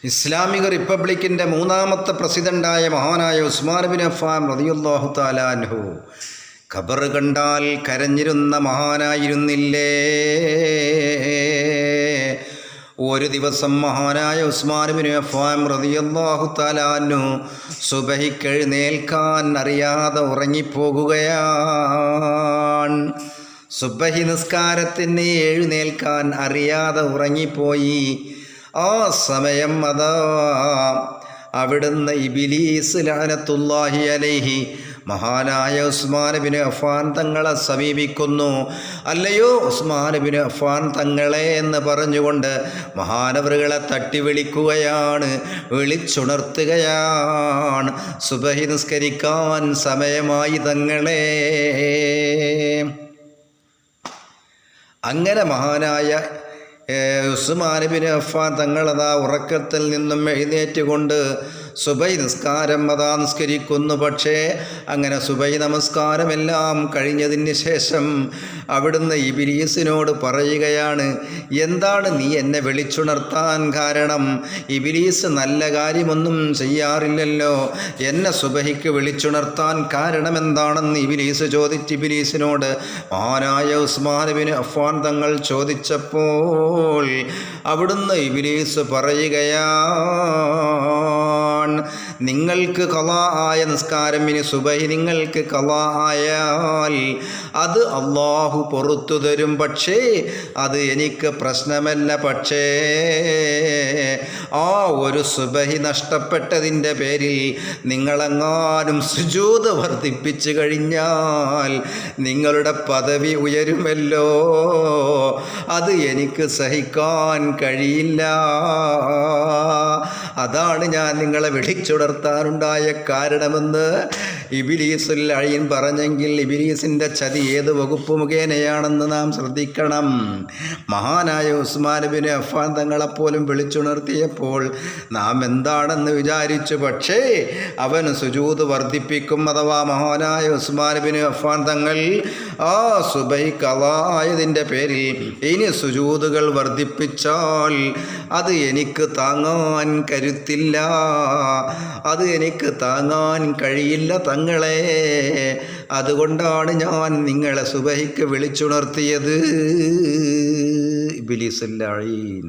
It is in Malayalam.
ഇസ്ലാമിക റിപ്പബ്ലിക്കിൻ്റെ മൂന്നാമത്തെ പ്രസിഡൻ്റായ മഹാനായ ഉസ്മാൻ ബിൻ അഫ്ഫാൻ റളിയല്ലാഹു തആല അൻഹു ഖബർ കണ്ടാൽ കരഞ്ഞിരുന്ന മഹാനായിരുന്നില്ലേ? ഒരു ദിവസം മഹാനായ ഉസ്മാൻ ബിൻ അഫ്ഫാൻ റളിയല്ലാഹു തആല അൻഹു സുബഹിക്ക് എഴുന്നേൽക്കാൻ അറിയാതെ ഉറങ്ങിപ്പോകുകയാണ്. സുബഹി നിസ്കാരത്തിന് എഴുന്നേൽക്കാൻ അറിയാതെ ഉറങ്ങിപ്പോയി. ആ സമയം അതാ അവിടുന്ന് ഇബ്ലീസ് ലഅനത്തുല്ലാഹി അലൈഹി മഹാനായ ഉസ്മാൻ ബിൻ അഫ്ഫാൻ തങ്ങളെ സമീപിക്കുന്നു. അല്ലയോ ഉസ്മാൻ ബിൻ അഫ്ഫാൻ തങ്ങളെ എന്ന് പറഞ്ഞുകൊണ്ട് മഹാനവറുകളെ തട്ടി വിളിക്കുകയാണ്, വിളിച്ചുണർത്തുകയാണ്. സുബഹി നിസ്കരിക്കാൻ സമയമായി തങ്ങളെ. അങ്ങനെ മഹാനായ ഉസ്മാൻ ബിൻ അഫ്ഫാൻ തങ്ങളതാ ഉറക്കത്തിൽ നിന്നും എഴുന്നേറ്റുകൊണ്ട് സുബൈ നിസ്കാരം അതാ നിസ്കരിക്കുന്നു. പക്ഷേ അങ്ങനെ സുബൈ നമസ്കാരമെല്ലാം കഴിഞ്ഞതിന് ശേഷം അവിടുന്ന് ഇബ്ലീസിനോട് പറയുകയാണ്, എന്താണ് നീ എന്നെ വിളിച്ചുണർത്താൻ കാരണം? ഇബ്ലീസ് നല്ല കാര്യമൊന്നും ചെയ്യാറില്ലല്ലോ, എന്നെ സുബഹിക്ക് വിളിച്ചുണർത്താൻ കാരണം എന്താണെന്ന് ഇബ്ലീസ് ചോദിച്ച് ഇബ്ലീസിനോട് മഹാനായ ഉസ്മാൻ ബിൻ അഫ്ഫാൻ തങ്ങൾ ചോദിച്ചപ്പോൾ അവിടുന്ന് ഇബ്ലീസ് പറയുകയാണ്, നിങ്ങൾക്ക് ഖളാ ആയ നിസ്കാരം, ഇനി സുബഹി നിങ്ങൾക്ക് ഖളാ ആയാൽ അത് അല്ലാഹു പുറത്തു തരും. പക്ഷേ അത് എനിക്ക് പ്രശ്നമല്ല. പക്ഷേ ആ ഒരു സുബഹി നഷ്ടപ്പെട്ടതിൻ്റെ പേരിൽ നിങ്ങളെങ്ങാനും സുജൂദ് വർദ്ധിപ്പിച്ചു കഴിഞ്ഞാൽ നിങ്ങളുടെ പദവി ഉയരുമല്ലോ, അത് എനിക്ക് സഹിക്കാൻ കഴിയില്ല. അതാണ് ഞാൻ നിങ്ങളെ വിളിച്ചുണർത്താനുണ്ടായ കാരണമെന്ന് ഇബ്ലീസുൽ ലഈൻ പറഞ്ഞെങ്കിൽ ഇബ്ലീസിൻ്റെ ചതി ഏത് വകുപ്പ് മുഖേനയാണെന്ന് നാം ശ്രദ്ധിക്കണം. മഹാനായ ഉസ്മാൻ ബിൻ അഫ്ഫാൻ തങ്ങളെപ്പോലും വിളിച്ചുണർത്തിയപ്പോൾ നാം എന്താണെന്ന് വിചാരിച്ചു. പക്ഷേ അവൻ സുജൂദ് വർദ്ധിപ്പിക്കും. അഥവാ മഹാനായ ഉസ്മാൻ ബിൻ അഫ്ഫാൻ തങ്ങൾ ആ സുബഹി ഖളാ ആയതിൻ്റെ പേരിൽ ഇനി സുജൂദുകൾ വർദ്ധിപ്പിച്ചാൽ അത് എനിക്ക് താങ്ങാൻ കരുത്തില്ല, അത് എനിക്ക് താങ്ങാൻ കഴിയില്ല തങ്ങളെ. അതുകൊണ്ടാണ് ഞാൻ നിങ്ങളെ സുബഹിക്ക് വിളിച്ചുണർത്തിയത്. ഇബ്ലീസുൽ ലഈൻ.